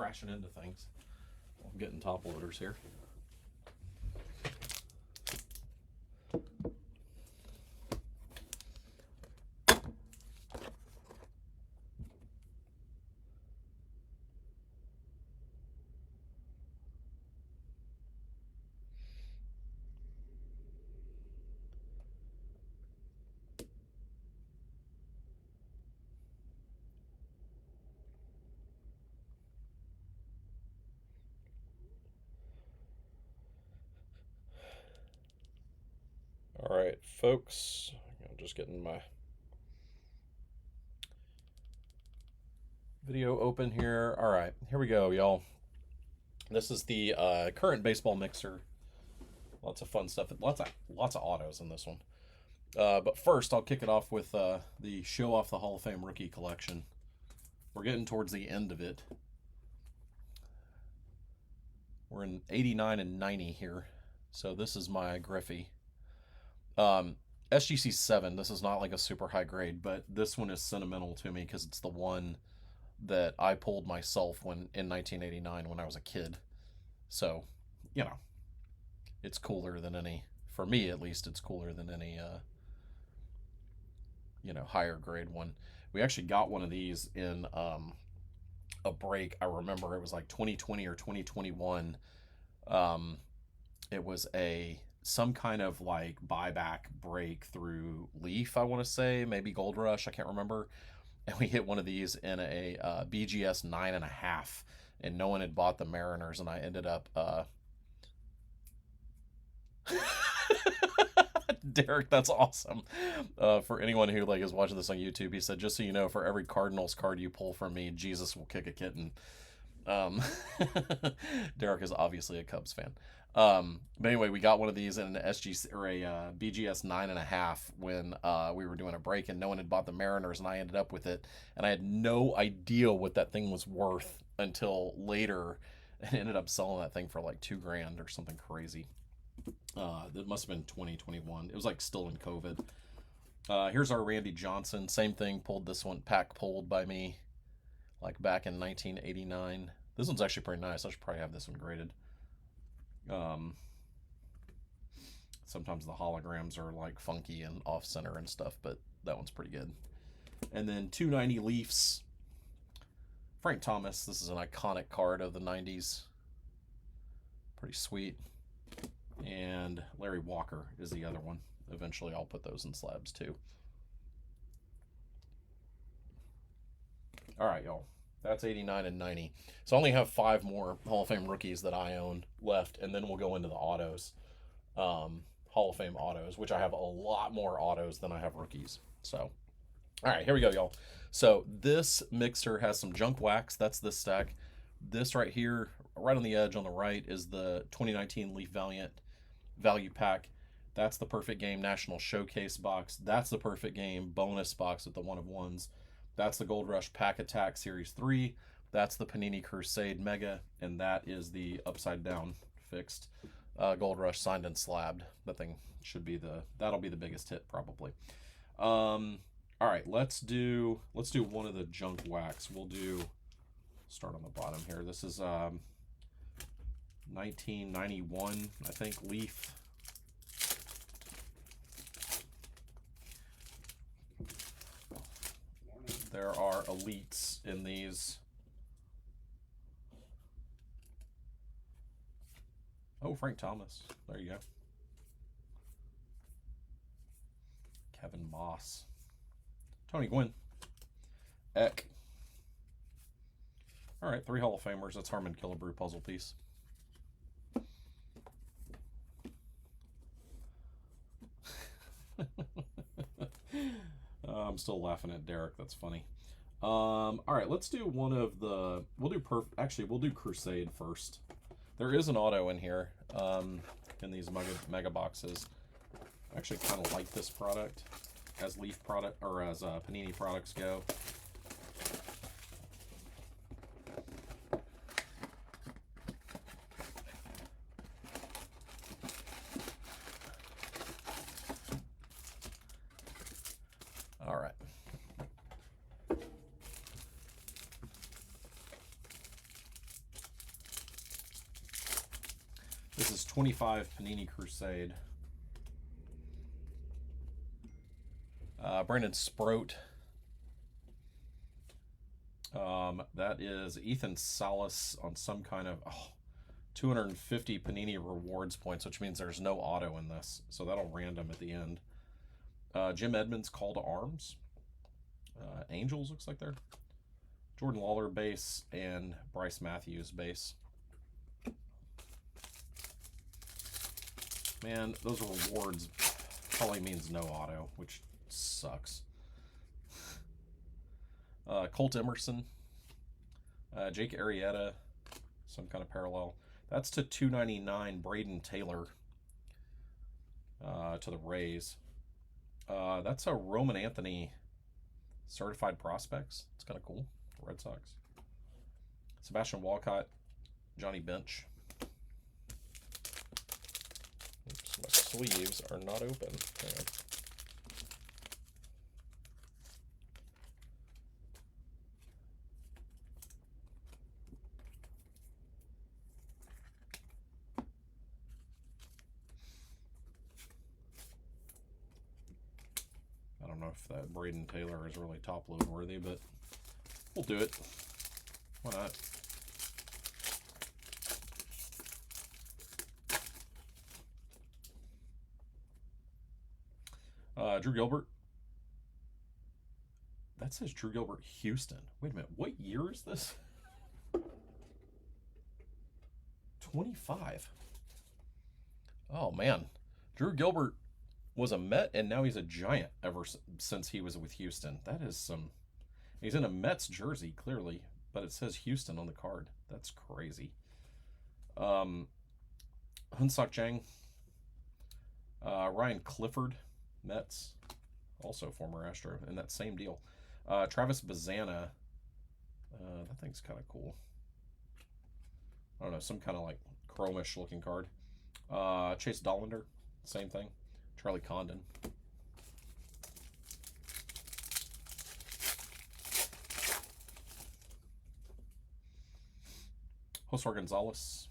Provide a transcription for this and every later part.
crashing into things. I'm getting top loaders here. All right, folks, I'm just getting my video open here. All right, here we go, y'all. This is the current baseball mixer. Lots of fun stuff. Lots of autos in this one. But first, I'll kick it off with the Show Off the Hall of Fame Rookie Collection. We're getting towards the end of it. We're in 89 and 90 here. So this is my Griffey. SGC 7, this is not like a super high grade, but this one is sentimental to me because it's the one that I pulled myself in 1989 when I was a kid. So, you know, it's cooler than any, for me at least, it's cooler than any, higher grade one. We actually got one of these in a break. I remember it was like 2020 or 2021. It was some kind of like buyback break through Leaf, I want to say, maybe Gold Rush, I can't remember. And we hit one of these in a BGS 9.5, and no one had bought the Mariners, and I ended up Derek, that's awesome. For anyone who is watching this on YouTube, he said, just so you know, for every Cardinals card you pull from me, Jesus will kick a kitten. Derek is obviously a Cubs fan. But anyway, we got one of these in an SGC or a BGS 9.5 when we were doing a break, and no one had bought the Mariners, and I ended up with it, and I had no idea what that thing was worth until later, and ended up selling that thing for like $2,000 or something crazy. That must have been 2021. It was like still in COVID. Here's our Randy Johnson. Same thing. Pulled this one. Pack pulled by me, like back in 1989. This one's actually pretty nice. I should probably have this one graded. Sometimes the holograms are like funky and off center and stuff, but that one's pretty good. And then 290 Leafs. Frank Thomas. This is an iconic card of the 90s. Pretty sweet. And Larry Walker is the other one. Eventually I'll put those in slabs too. All right, y'all. That's 89 and 90. So I only have 5 more Hall of Fame rookies that I own left, and then we'll go into the autos. Hall of Fame autos, which I have a lot more autos than I have rookies. So, all right, here we go, y'all. So this mixer has some junk wax. That's this stack. This right here, right on the edge on the right, is the 2019 Leaf Valiant Value Pack. That's the Perfect Game National Showcase box. That's the Perfect Game bonus box with the 1/1s. That's the Gold Rush Pack Attack Series 3. That's the Panini Crusade Mega. And that is the upside down fixed Gold Rush signed and slabbed. That thing should be that'll be the biggest hit probably. All right, let's do one of the junk wax. We'll start on the bottom here. This is 1991, I think, Leaf. There are elites in these. Oh, Frank Thomas. There you go. Kevin Moss. Tony Gwynn. Eck. All right, 3 Hall of Famers. That's Harmon Killebrew puzzle piece. I'm still laughing at Derek. That's funny. All right, let's do one of the. We'll do Crusade first. There is an auto in here in these mega boxes. I actually kind of like this product as Leaf product or as Panini products go. All right. This is 25 Panini Crusade. Brandon Sproat. That is Ethan Salas on some kind of 250 Panini rewards points, which means there's no auto in this, so that'll random at the end. Jim Edmonds, Call to Arms. Angels looks like they're. Jordan Lawler base and Bryce Matthews base. Man, those rewards probably means no auto, which sucks. Colt Emerson, Jake Arrieta, some kind of parallel. That's to 299 Braden Taylor to the Rays. That's a Roman Anthony certified prospects. It's kind of cool. Red Sox. Sebastian Walcott, Johnny Bench. Oops, my sleeves are not open. Hang on. I don't know if that Braden Taylor is really top load worthy, but we'll do it. Why not? Drew Gilbert. That says Drew Gilbert Houston. Wait a minute. What year is this? 25. Oh, man. Drew Gilbert was a Met, and now he's a Giant ever since he was with Houston. That is some... He's in a Mets jersey, clearly, but it says Houston on the card. That's crazy. Hyun-Suk Jang. Ryan Clifford, Mets. Also former Astro, in that same deal. Travis Bazana. That thing's kind of cool. I don't know, some kind of like chromish looking card. Chase Dollander, same thing. Charlie Condon. Josar Gonzalez.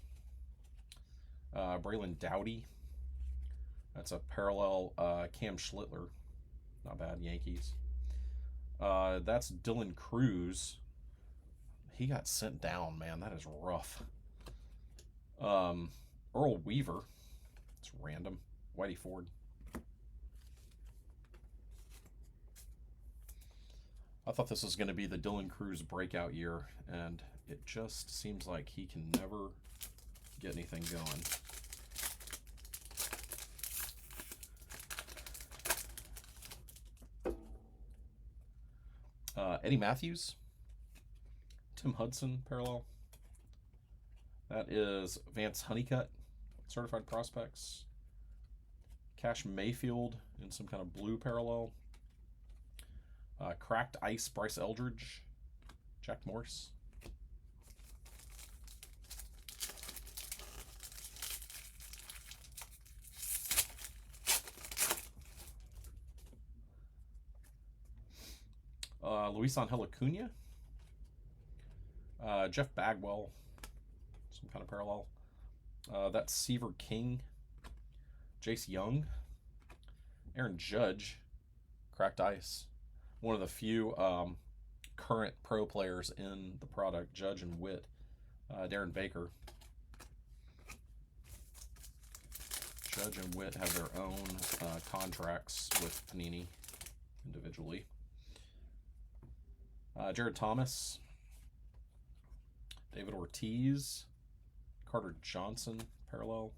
Braylon Dowdy. That's a parallel Cam Schlittler. Not bad, Yankees. That's Dylan Cruz. He got sent down, man. That is rough. Earl Weaver. It's random. Whitey Ford. I thought this was going to be the Dylan Cruz breakout year, and it just seems like he can never get anything going. Eddie Matthews. Tim Hudson parallel. That is Vance Honeycutt, certified prospects. Cash Mayfield in some kind of blue parallel. Cracked Ice, Bryce Eldridge. Jack Morse. Luis Angel Acuna. Jeff Bagwell. Some kind of parallel. That's Seaver King. Jace Young. Aaron Judge. Cracked Ice. One of the few current pro players in the product. Judge and Witt. Darren Baker. Judge and Witt have their own contracts with Panini individually. Jared Thomas. David Ortiz. Carter Johnson, parallel.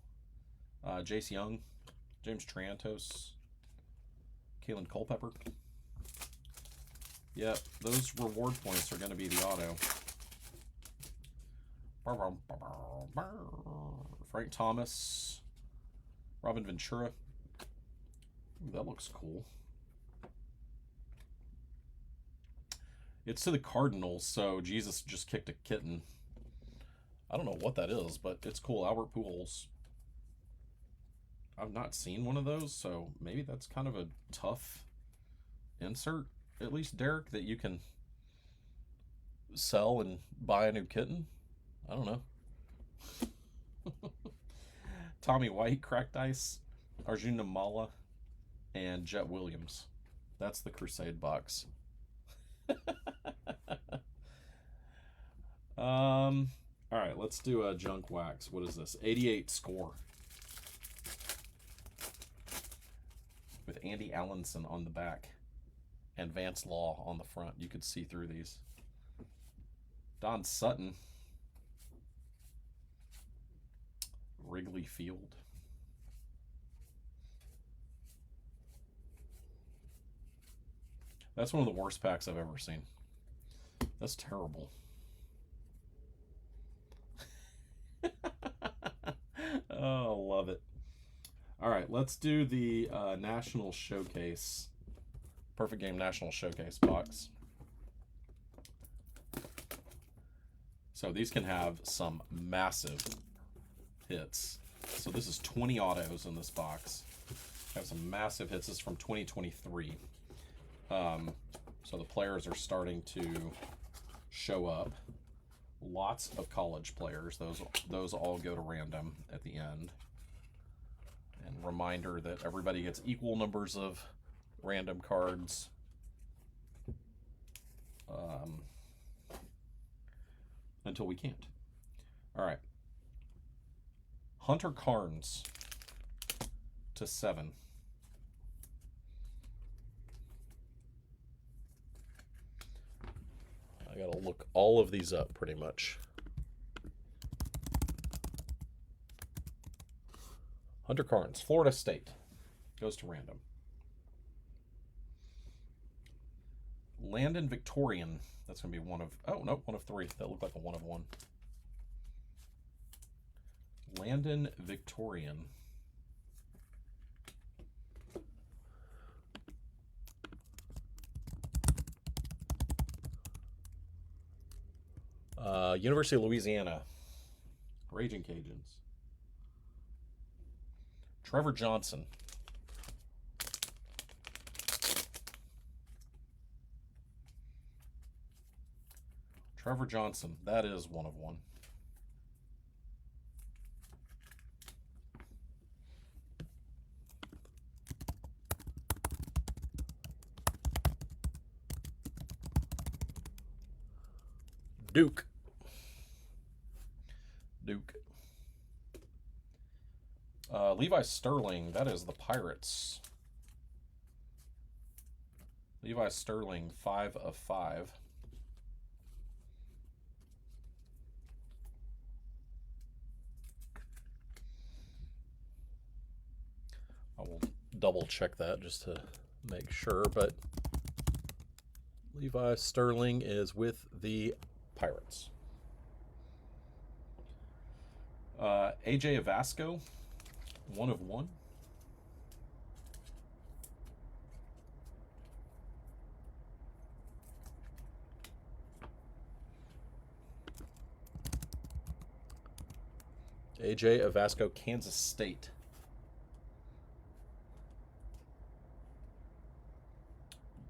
Jace Young. James Triantos. Kalen Culpepper. Yep, those reward points are going to be the auto. Frank Thomas. Robin Ventura. Ooh, that looks cool. It's to the Cardinals, so Jesus just kicked a kitten. I don't know what that is, but it's cool. Albert Pujols. I've not seen one of those, so maybe that's kind of a tough insert, at least, Derek, that you can sell and buy a new kitten. I don't know. Tommy White, cracked ice, Arjun Namala, and Jet Williams. That's the Crusade box. All right, let's do a junk wax. What is this? 88 score. With Andy Allenson on the back and Vance Law on the front. You could see through these. Don Sutton. Wrigley Field. That's one of the worst packs I've ever seen. That's terrible. Oh, love it. All right, let's do the National Showcase. Perfect Game National Showcase box. So these can have some massive hits. So this is 20 autos in this box. Have some massive hits. This is from 2023. So the players are starting to show up. Lots of college players. Those all go to random at the end. And reminder that everybody gets equal numbers of random cards. Until we can't. All right. Hunter Carnes /7. I gotta look all of these up pretty much. Hunter Carnes, Florida State. Goes to random. Landon Victorian. That's going to be one of... Oh, no, one of 3. That looked like a 1 of 1. Landon Victorian. University of Louisiana. Raging Cajuns. Trevor Johnson. Trevor Johnson. That is 1 of 1. Duke. Levi Sterling. That is the Pirates. Levi Sterling, 5 of 5. I will double check that just to make sure, but Levi Sterling is with the Pirates. AJ Avasco, 1 of 1. AJ Avasco, Kansas State.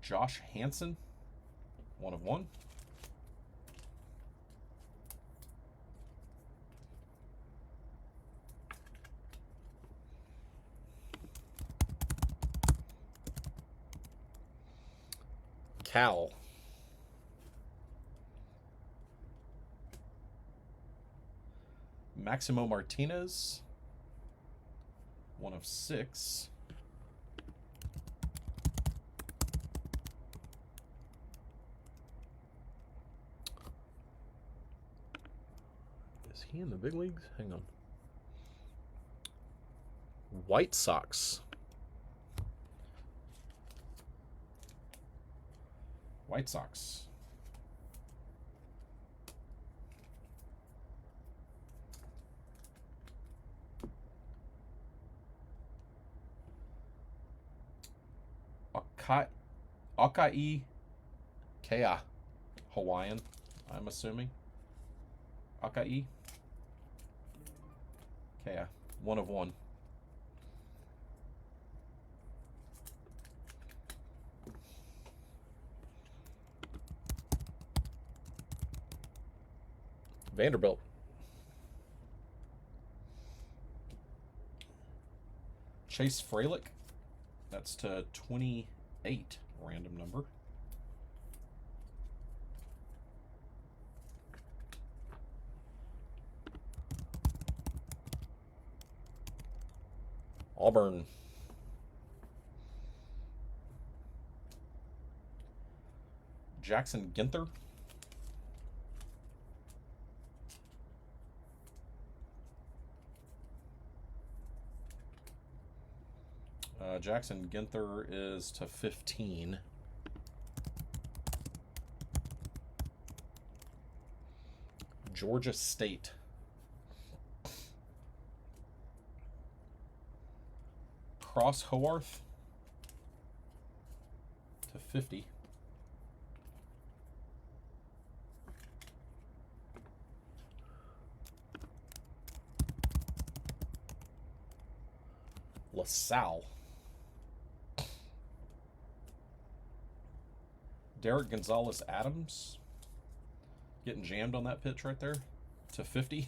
Josh Hansen, 1 of 1. Cal. Maximo Martinez, 1 of 6. Is he in the big leagues? Hang on. White Sox. White Sox. Akai Kea. Hawaiian, I'm assuming. Akai Kea. 1 of 1. Vanderbilt. Chase Fralick. That's to 28, random number. Auburn. Jackson Ginther. Jackson Ginther is to 15. Georgia State. Cross Howarth to 50. LaSalle. Derek Gonzalez Adams. Getting jammed on that pitch right there to 50.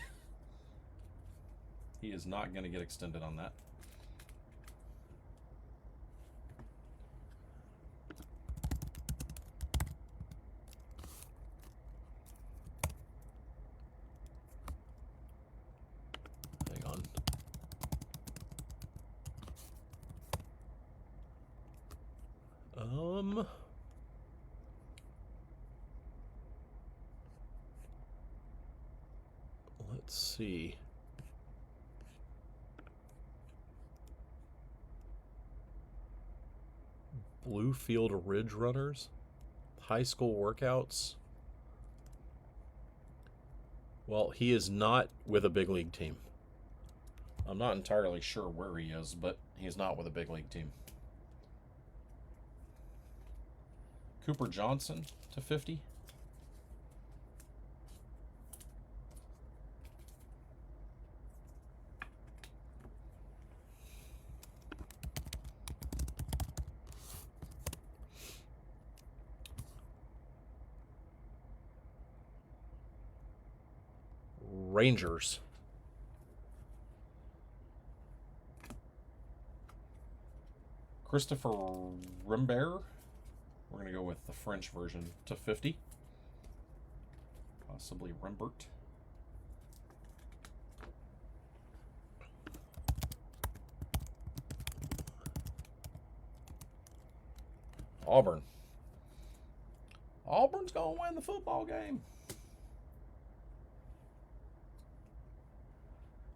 He is not going to get extended on that. Hang on. Let's see. Bluefield Ridge Runners, high school workouts. Well, he is not with a big league team. I'm not entirely sure where he is, but he's not with a big league team. Cooper Johnson to 50. Rangers. Christopher Rimbert. We're going to go with the French version to 50. Possibly Rimbert. Auburn. Auburn's going to win the football game.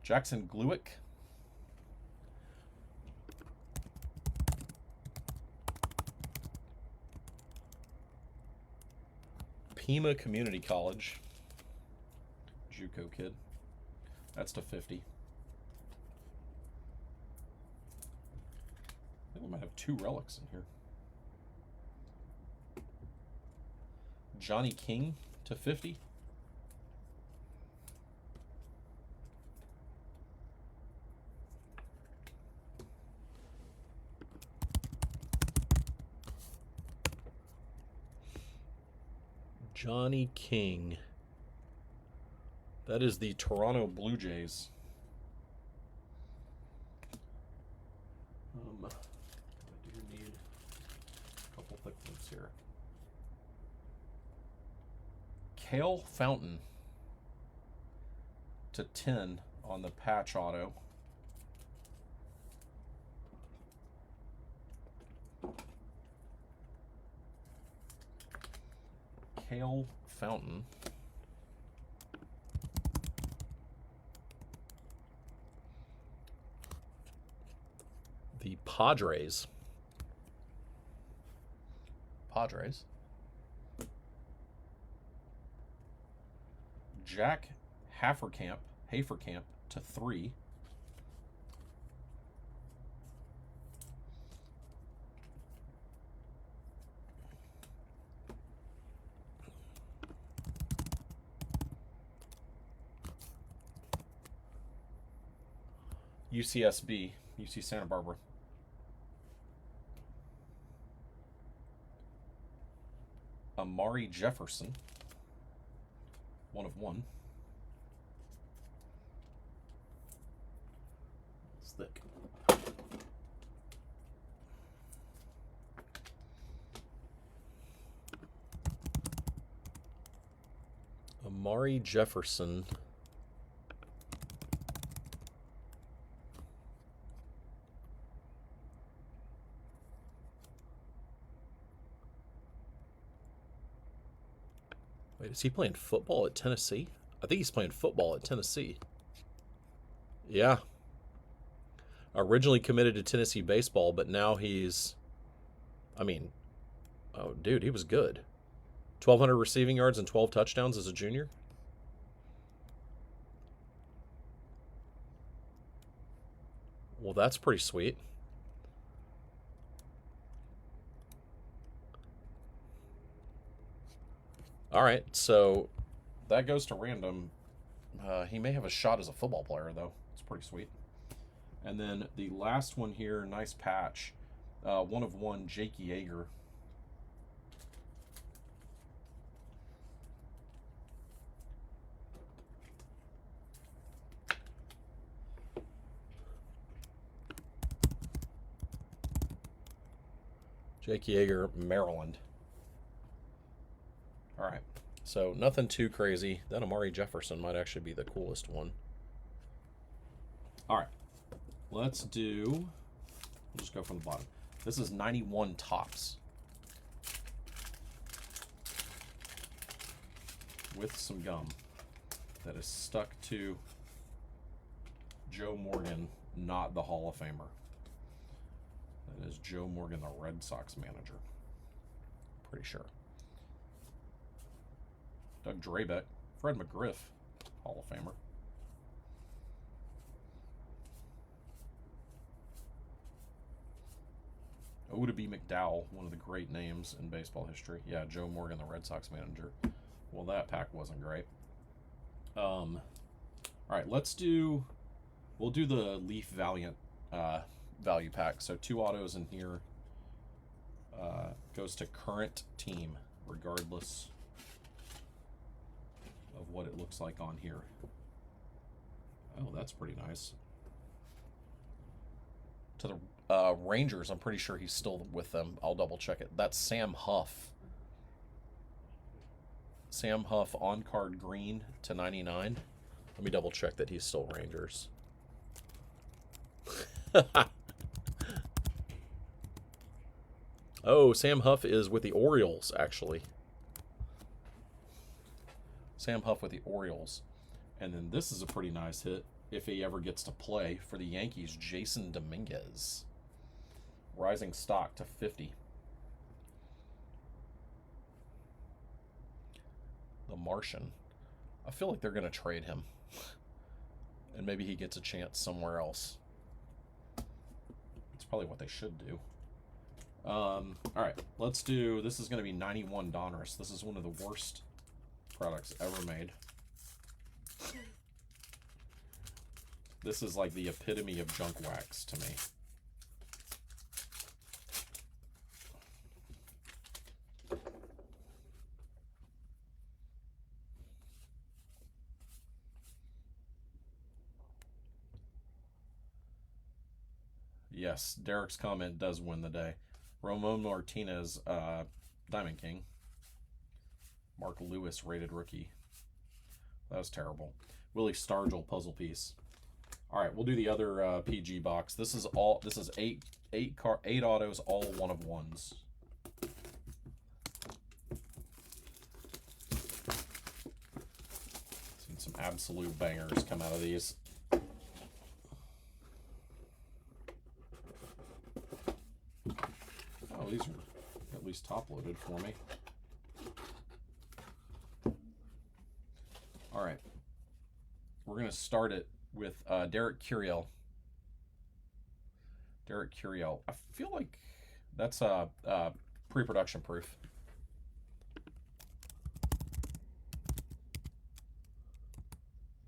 Jackson Gluick. Pima Community College. JUCO kid. That's to 50. I think we might have 2 relics in here. Johnny King to 50. Johnny King. That is the Toronto Blue Jays. I do need a couple thick ones here. Cale Fountain to 10 on the patch auto. Cale Fountain. The Padres. Jack Haferkamp to 3. UCSB, UC Santa Barbara. Amari Jefferson, 1 of 1. It's thick. Amari Jefferson. Wait, is he playing football at Tennessee? I think he's playing football at Tennessee. Yeah. Originally committed to Tennessee baseball, but now he's... I mean, oh, dude, he was good. 1,200 receiving yards and 12 touchdowns as a junior. Well, that's pretty sweet. All right, so that goes to random. He may have a shot as a football player, though. It's pretty sweet. And then the last one here, nice patch. 1 of 1, Jake Yeager. Jake Yeager, Maryland. All right, so nothing too crazy. Then Amari Jefferson might actually be the coolest one. All right, let's do... We'll just go from the bottom. This is 91 Topps. With some gum that is stuck to Joe Morgan, not the Hall of Famer. That is Joe Morgan, the Red Sox manager. Pretty sure. Doug Drabeck, Fred McGriff, Hall of Famer. Oda B. McDowell, one of the great names in baseball history. Yeah, Joe Morgan, the Red Sox manager. Well, that pack wasn't great. All right, let's do... We'll do the Leaf Valiant value pack. So 2 autos in here. Goes to current team, regardless of what it looks like on here. Oh, that's pretty nice. To the Rangers, I'm pretty sure he's still with them. I'll double check it. That's Sam Huff. Sam Huff on card green to 99. Let me double check that he's still Rangers. Oh, Sam Huff is with the Orioles, actually. Sam Huff with the Orioles. And then this is a pretty nice hit, if he ever gets to play, for the Yankees, Jason Dominguez. Rising stock to 50. The Martian. I feel like they're going to trade him. And maybe he gets a chance somewhere else. That's probably what they should do. All right, let's do... This is going to be 91 Donruss. This is one of the worst products ever made. This is like the epitome of junk wax to me. Yes, Derek's comment does win the day. Ramon Martinez, Diamond King. Mark Lewis, rated rookie. That was terrible. Willie Stargell, puzzle piece. All right, we'll do the other PG box. This is all. This is eight autos, all 1 of 1s. Seen some absolute bangers come out of these. Oh, these are at least top loaded for me. All right, we're gonna start it with Derek Curiel. Derek Curiel. I feel like that's pre-production proof.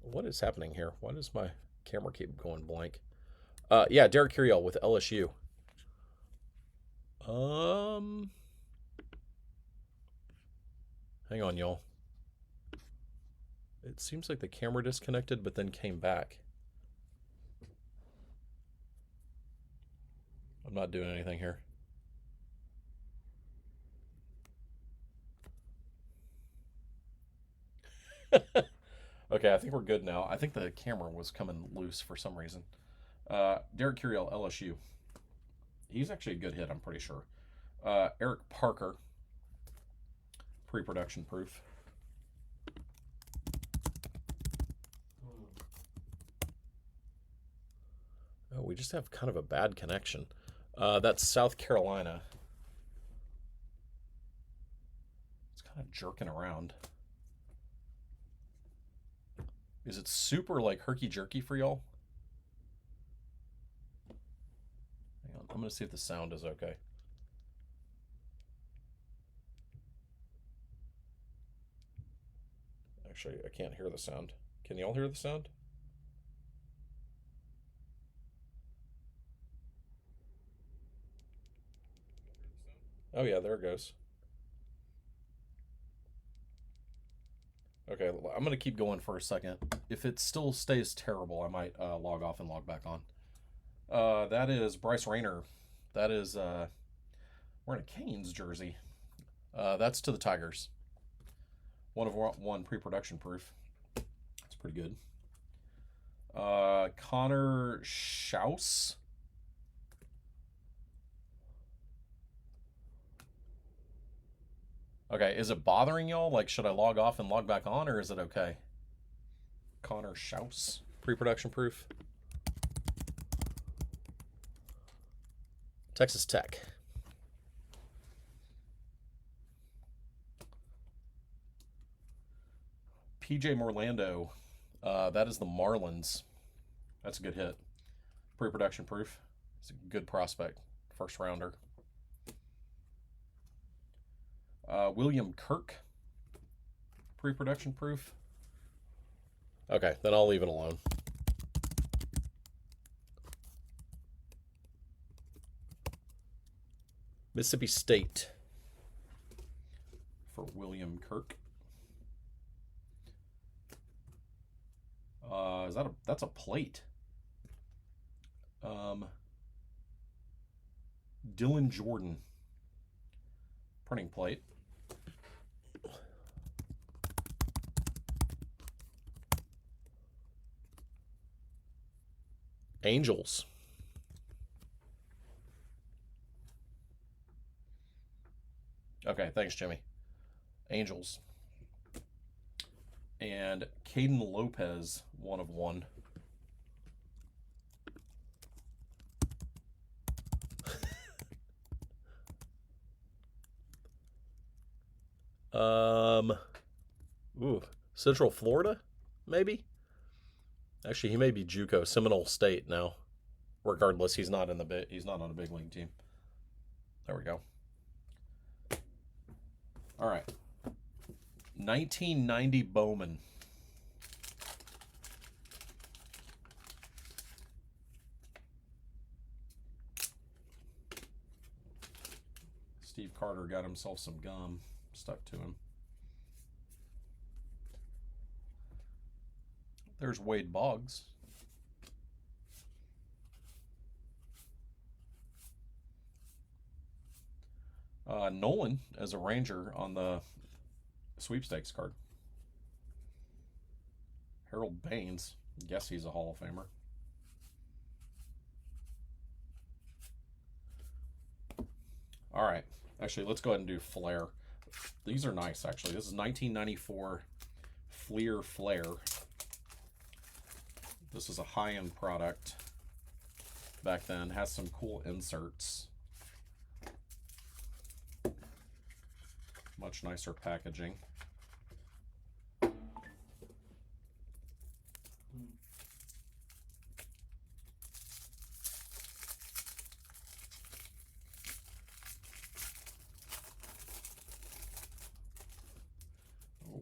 What is happening here? Why does my camera keep going blank? Yeah, Derek Curiel with LSU. Hang on, y'all. It seems like the camera disconnected, but then came back. I'm not doing anything here. Okay, I think we're good now. I think the camera was coming loose for some reason. Derek Curiel, LSU. He's actually a good hit, I'm pretty sure. Eric Parker, pre-production proof. Oh, we just have kind of a bad connection. That's South Carolina. It's kind of jerking around. Is it super like herky jerky for y'all? Hang on, I'm gonna see if the sound is okay. Actually, I can't hear the sound. Can y'all hear the sound? Oh yeah, there it goes. Okay, I'm gonna keep going for a second. If it still stays terrible, I might log off and log back on. That is Bryce Rayner. That is wearing a Canes jersey. That's to the Tigers. 1/1 pre-production proof. That's pretty good. Connor Schaus. Okay, is it bothering y'all? Like, should I log off and log back on, or is it okay? Connor Schaus, pre-production proof. Texas Tech. PJ Morlando. That is the Marlins. That's a good hit. Pre-production proof. It's a good prospect. First rounder. William Kirk. Pre-production proof. Okay, then I'll leave it alone. Mississippi State for William Kirk. That's a plate? Dylan Jordan, printing plate. Angels. Okay, thanks, Jimmy. Angels. And Caden Lopez, 1/1. Central Florida, maybe. Actually, he may be JUCO, Seminole State now. Regardless, he's not on a big league team. There we go. All right. 1990 Bowman. Steve Carter got himself some gum stuck to him. There's Wade Boggs. Nolan as a Ranger on the sweepstakes card. Harold Baines. Guess he's a Hall of Famer. All right. Actually, let's go ahead and do Flair. These are nice, actually. This is 1994 Fleer Flair. This is a high-end product back then. Has some cool inserts. Much nicer packaging. Oh,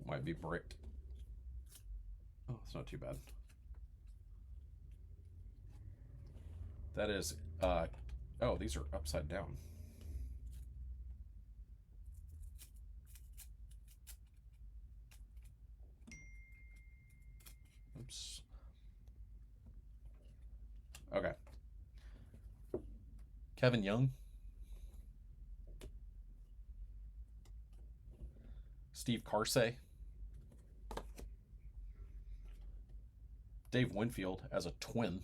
might be bricked. Oh, it's not too bad. That is, oh, these are upside down. Oops. Okay. Kevin Young. Steve Carsey. Dave Winfield as a twin.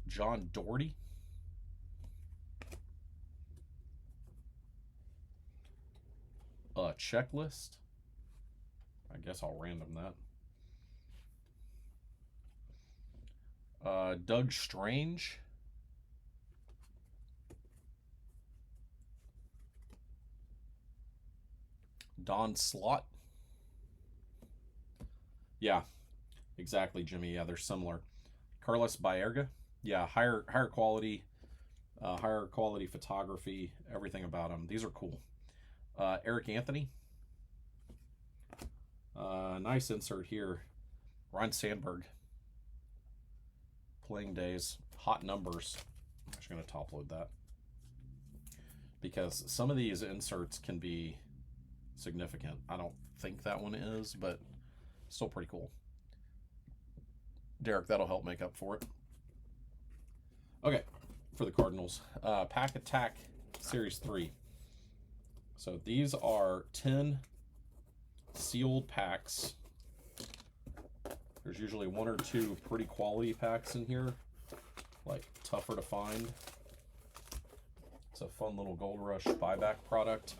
John Doherty. Checklist. I guess I'll random that. Doug Strange. Don Slott. Yeah, exactly, Jimmy. Yeah, they're similar. Carlos Baerga. Yeah, higher quality photography. Everything about them. These are cool. Eric Anthony. Nice insert here. Ron Sandberg. Playing days. Hot numbers. I'm actually going to top load that, because some of these inserts can be significant. I don't think that one is, but still pretty cool. Derek, that'll help make up for it. Okay, for the Cardinals. Pack Attack Series 3. So these are 10 sealed packs. There's usually 1 or 2 pretty quality packs in here, like tougher to find. It's a fun little Gold Rush buyback product.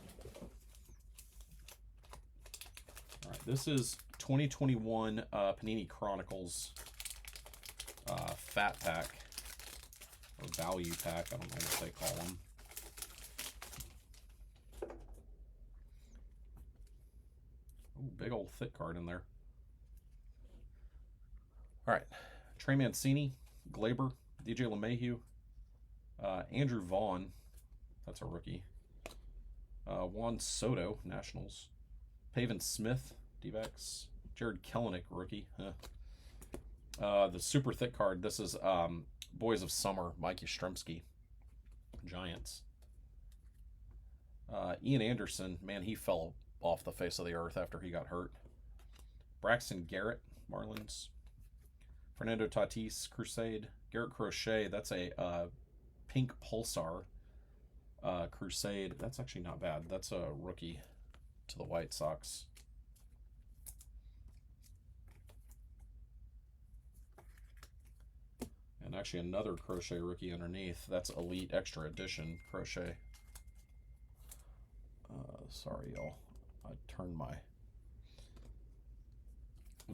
All right, this is 2021 Panini Chronicles Fat Pack, or Value Pack, I don't know what they call them. Ooh, big old thick card in there. All right, Trey Mancini, Glaber, DJ LeMahieu, Andrew Vaughn, that's a rookie. Juan Soto, Nationals. Pavin Smith, D-backs. Jared Kelenic, rookie. The super thick card, this is Boys of Summer, Mike Yastrzemski, Giants. Ian Anderson, man, he fell off the face of the earth after he got hurt. Braxton Garrett, Marlins. Fernando Tatis, Crusade. Garrett Crochet, that's a pink Pulsar Crusade. That's actually not bad. That's a rookie to the White Sox. And actually another Crochet rookie underneath. That's Elite Extra Edition Crochet. Sorry, y'all. I turned my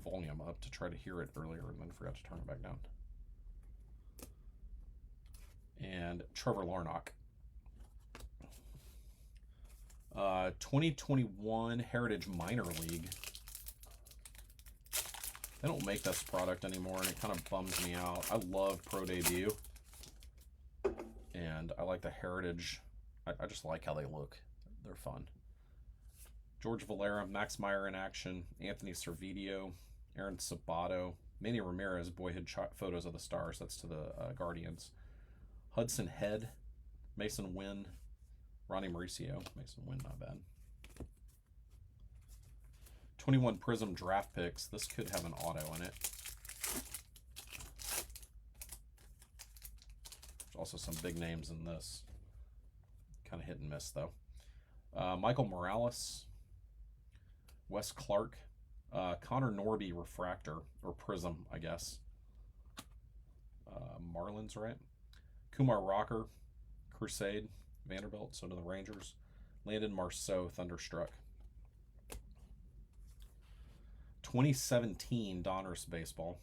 volume up to try to hear it earlier and then forgot to turn it back down. And Trevor Larnach. 2021 Heritage Minor League. They don't make this product anymore, and it kind of bums me out. I love Pro Debut, and I like the Heritage. I just like how they look. They're fun. George Valera, Max Meyer in action, Anthony Servideo, Aaron Sabato, Manny Ramirez, boyhood photos of the Stars. That's to the Guardians. Hudson Head, Mason Wynn, Ronnie Mauricio. Mason Wynn, not bad. 21 Prism draft picks. This could have an auto in it. There's also some big names in this. Kind of hit and miss, though. Michael Morales, Wes Clark, Connor Norby Refractor, or Prism, I guess. Marlins, right? Kumar Rocker, Crusade, Vanderbilt, so to the Rangers. Landon Marceau, Thunderstruck. 2017 Donruss Baseball.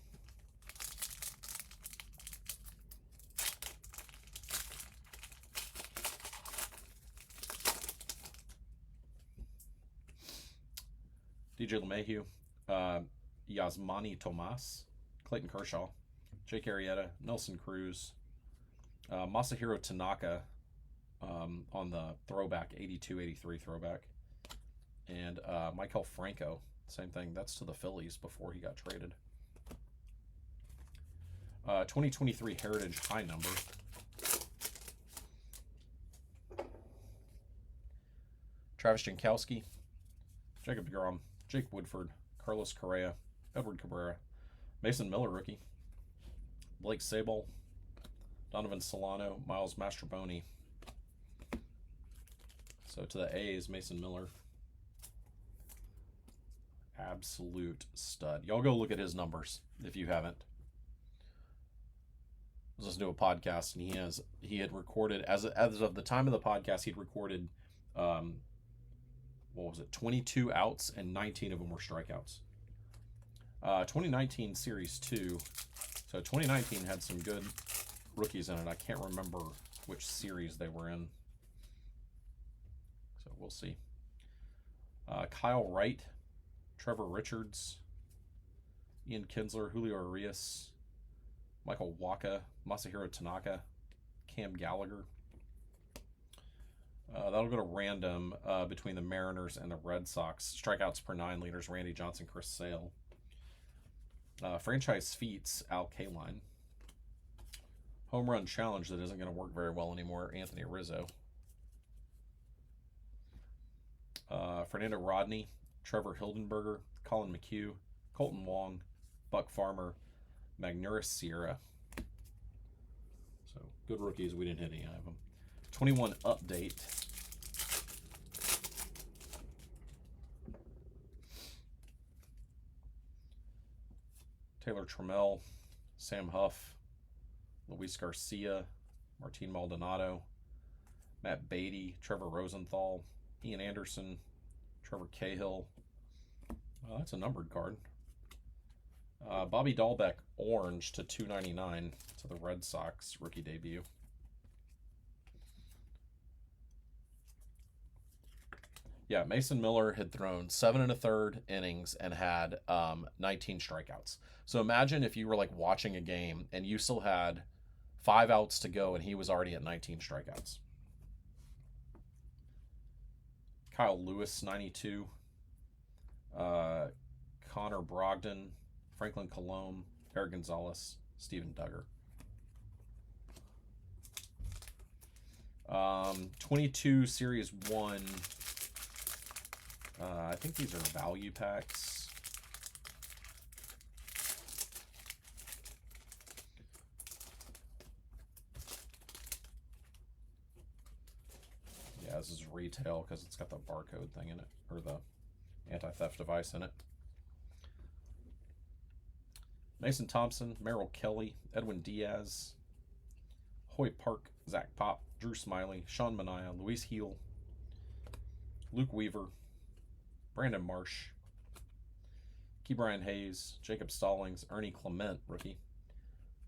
DJ LeMahieu, Yasmani Tomas, Clayton Kershaw, Jake Arrieta, Nelson Cruz, Masahiro Tanaka on the throwback, 82-83 throwback, and Maikel Franco, same thing. That's to the Phillies before he got traded. 2023 Heritage High Number. Travis Jankowski, Jacob deGrom, Jake Woodford, Carlos Correa, Edward Cabrera, Mason Miller rookie, Blake Sabol, Donovan Solano, Miles Mastrobuoni. So to the A's, Mason Miller. Absolute stud. Y'all go look at his numbers if you haven't. I was listening to a podcast, and he had recorded as of the time of the podcast, he'd recorded what was it, 22 outs, and 19 of them were strikeouts. 2019 Series 2. So 2019 had some good rookies in it. I can't remember which series they were in. So we'll see. Kyle Wright, Trevor Richards, Ian Kinsler, Julio Urias, Michael Wacha, Masahiro Tanaka, Cam Gallagher. That'll go to random between the Mariners and the Red Sox. Strikeouts per 9 liters, Randy Johnson, Chris Sale. Franchise feats, Al Kaline. Home run challenge that isn't going to work very well anymore, Anthony Rizzo. Fernando Rodney, Trevor Hildenberger, Colin McHugh, Colton Wong, Buck Farmer, Magneuris Sierra. So good rookies. We didn't hit any of them. 21 update. Taylor Trammell, Sam Huff, Luis Garcia, Martin Maldonado, Matt Beatty, Trevor Rosenthal, Ian Anderson, Trevor Cahill. Well, that's a numbered card. Bobby Dahlbeck, orange to 299 to the Red Sox rookie debut. Yeah, Mason Miller had thrown 7 1/3 innings and had 19 strikeouts. So imagine if you were like watching a game and you still had 5 outs to go and he was already at 19 strikeouts. Kyle Lewis, 92. Connor Brogdon, Franklin Colomb, Eric Gonzalez, Steven Duggar. 22 Series 1. I think these are value packs. Yeah, this is retail because it's got the barcode thing in it, or the anti-theft device in it. Mason Thompson, Merrill Kelly, Edwin Diaz, Hoy Park, Zach Pop, Drew Smiley, Sean Manaea, Luis Heel, Luke Weaver, Brandon Marsh, Ke'Bryan Hayes, Jacob Stallings, Ernie Clement, rookie,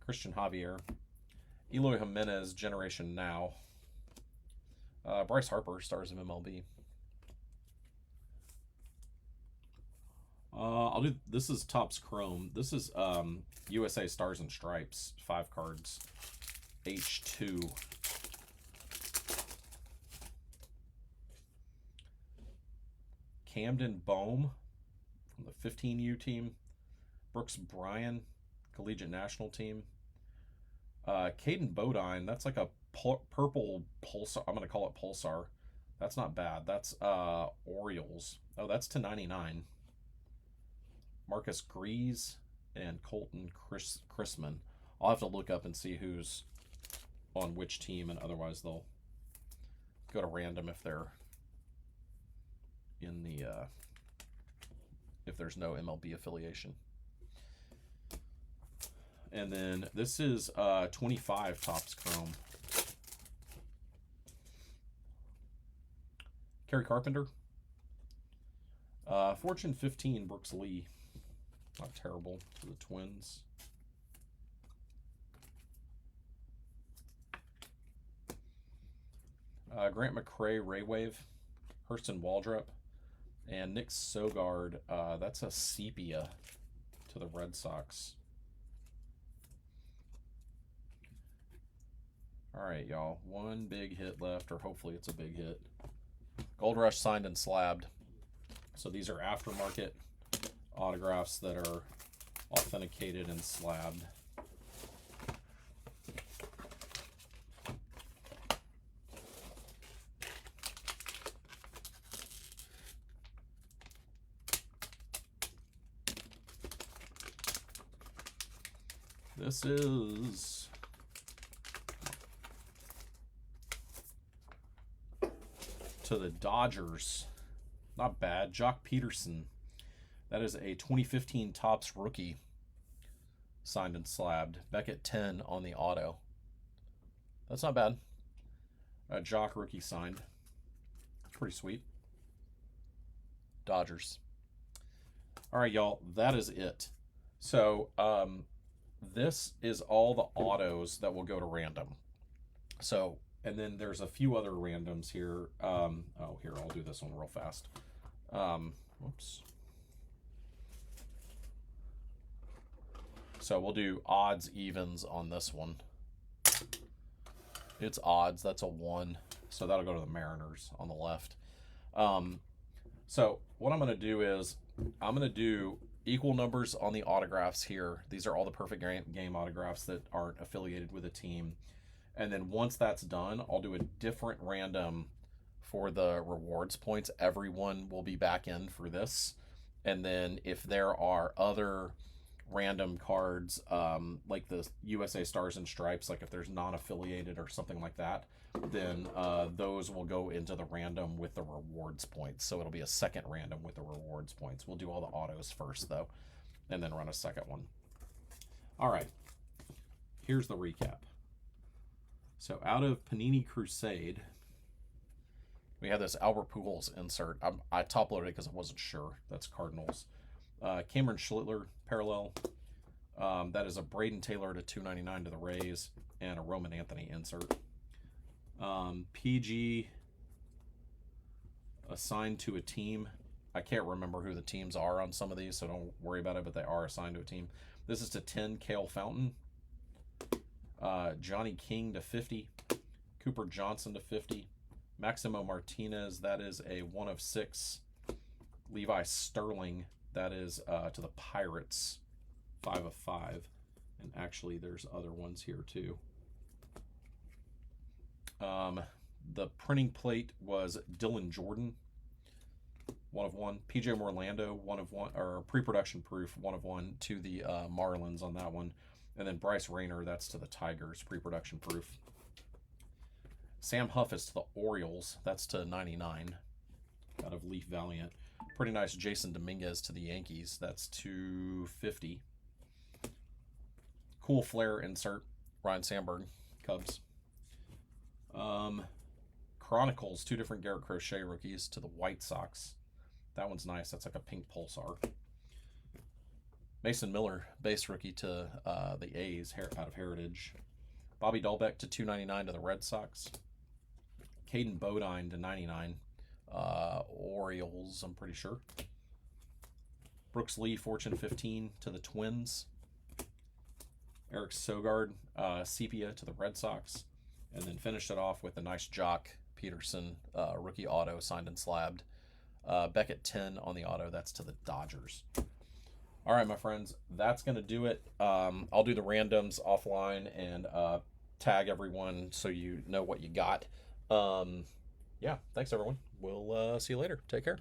Christian Javier, Eloy Jimenez, Generation Now, Bryce Harper, Stars of MLB. I'll do, this is Topps Chrome. This is USA Stars and Stripes, 5 cards, H2. Camden Bohm from the 15U team. Brooks Bryan, Collegiate National team. Caden Bodine, that's like a purple Pulsar. I'm going to call it Pulsar. That's not bad. That's Orioles. Oh, that's to 99. Marcus Grease and Colton Chrisman. I'll have to look up and see who's on which team, and otherwise they'll go to random if they're in the if there's no MLB affiliation. And then this is 25 Topps Chrome. Kerry Carpenter. Fortune 15 Brooks Lee. Not terrible for the Twins. Grant McCray, Ray Wave, Hurston Waldrop, and Nick Sogard. That's a sepia to the Red Sox. All right, y'all. One big hit left, or hopefully it's a big hit. Gold Rush signed and slabbed. So these are aftermarket autographs that are authenticated and slabbed. This is to the Dodgers. Not bad. Jock Peterson. That is a 2015 Topps rookie signed and slabbed. Beckett 10 on the auto. That's not bad. Jock rookie signed. Pretty sweet. Dodgers. All right, y'all. That is it. So this is all the autos that will go to random. So, and then there's a few other randoms here. Oh, here, I'll do this one real fast. Whoops. So we'll do odds, evens on this one. It's odds. That's a 1. So that'll go to the Mariners on the left. So what I'm going to do is I'm going to do equal numbers on the autographs here. These are all the perfect game autographs that aren't affiliated with a team. And then once that's done, I'll do a different random for the rewards points. Everyone will be back in for this. And then if there are other random cards, like the USA Stars and Stripes, like if there's non-affiliated or something like that, then those will go into the random with the rewards points. So it'll be a second random with the rewards points. We'll do all the autos first, though, and then run a second one. All right, here's the recap. So out of Panini Crusade, we have this Albert Pujols insert. I top-loaded it because I wasn't sure. That's Cardinals. Cameron Schlittler parallel. That is a Braden Taylor to 299 to the Rays, and a Roman Anthony insert. PG assigned to a team. I can't remember who the teams are on some of these, so don't worry about it, but they are assigned to a team. This is to 10, Cale Fountain. Johnny King to 50. Cooper Johnson to 50. Maximo Martinez, that is a 1 of 6. Levi Sterling, that is to the Pirates, 5 of 5. And actually, there's other ones here too. The printing plate was Dylan Jordan, 1 of 1. PJ Morlando, 1 of 1, or pre-production proof, 1 of 1 to the Marlins on that one. And then Bryce Rayner, that's to the Tigers, pre-production proof. Sam Huff is to the Orioles, that's to 99, out of Leaf Valiant. Pretty nice Jason Dominguez to the Yankees, that's to 50. Cool Flair insert, Ryan Sandberg, Cubs. Chronicles, 2 different Garrett Crochet rookies to the White Sox. That one's nice. That's like a pink pulsar. Mason Miller, base rookie to the A's out of Heritage. Bobby Dahlbeck to 299 to the Red Sox. Caden Bodine to 99. Orioles, I'm pretty sure. Brooks Lee, Fortune 15 to the Twins. Eric Sogard, Sepia to the Red Sox. And then finished it off with a nice Jock Peterson rookie auto signed and slabbed. Beckett 10 on the auto. That's to the Dodgers. All right, my friends, that's going to do it. I'll do the randoms offline and tag everyone so you know what you got. Yeah, thanks, everyone. We'll see you later. Take care.